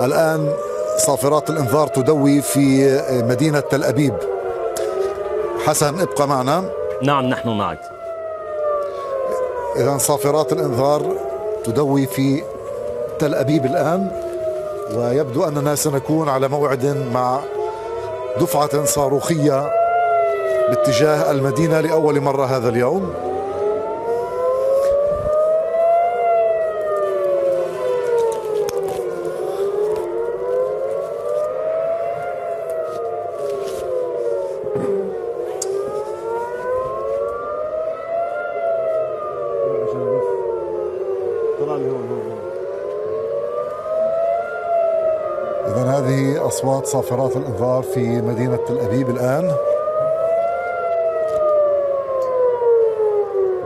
الآن صافرات الإنذار تدوي في مدينة تل أبيب. حسن ابقى معنا. نعم نحن معك. إذن صافرات الإنذار تدوي في تل أبيب الآن، ويبدو أننا سنكون على موعد مع دفعة صاروخية باتجاه المدينة لأول مرة هذا اليوم. إذن هذه أصوات صافرات الإنذار في مدينة تل أبيب الآن،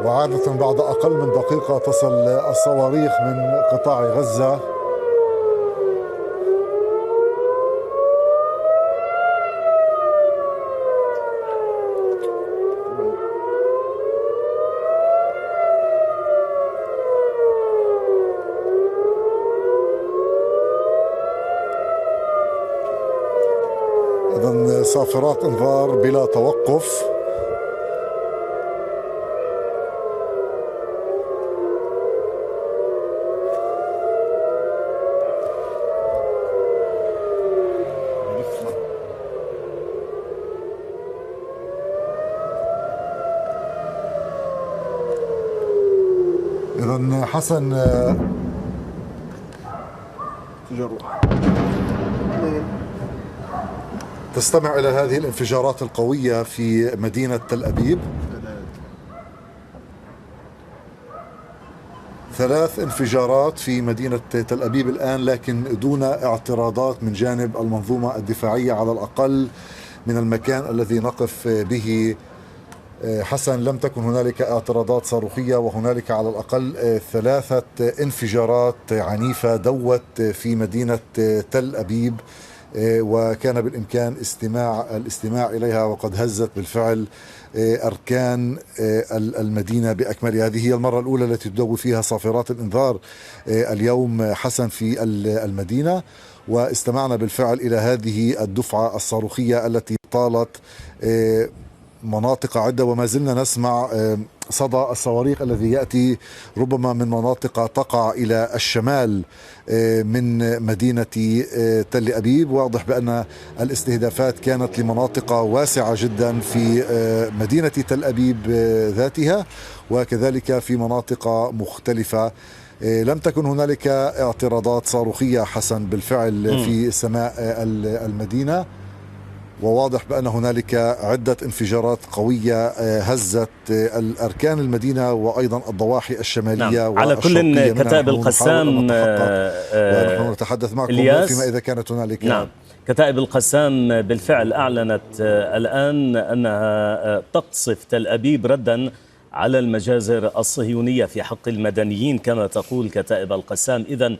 وعادة بعد أقل من دقيقة تصل الصواريخ من قطاع غزة. إذن صافرات إنذار بلا توقف. إذن حسن تستمع إلى هذه الانفجارات القوية في مدينة تل أبيب. 3 انفجارات في مدينة تل أبيب الآن، لكن دون اعتراضات من جانب المنظومة الدفاعية على الأقل من المكان الذي نقف به. حسن، لم تكن هنالك اعتراضات صاروخية، وهنالك على الأقل 3 انفجارات عنيفة دوت في مدينة تل أبيب، وكان بالإمكان الاستماع إليها، وقد هزت بالفعل أركان المدينة بأكملها. هذه هي المرة الأولى التي تدوي فيها صافرات الإنذار اليوم حسن في المدينة، واستمعنا بالفعل إلى هذه الدفعة الصاروخية التي طالت مناطق عدة، وما زلنا نسمع صدى الصواريخ الذي يأتي ربما من مناطق تقع إلى الشمال من مدينة تل أبيب. واضح بأن الاستهدافات كانت لمناطق واسعة جدا في مدينة تل أبيب ذاتها، وكذلك في مناطق مختلفة. لم تكن هنالك اعتراضات صاروخية حسن بالفعل في سماء المدينة، وواضح بأن هنالك عدة انفجارات قوية هزت الأركان المدينة وأيضا الضواحي الشمالية. نعم. على كل كتائب القسام ونحن نتحدث معكم فيما إذا كانت هنالك. نعم. كتائب القسام بالفعل أعلنت الآن أنها تقصف تل أبيب ردا على المجازر الصهيونية في حق المدنيين كما تقول كتائب القسام. إذن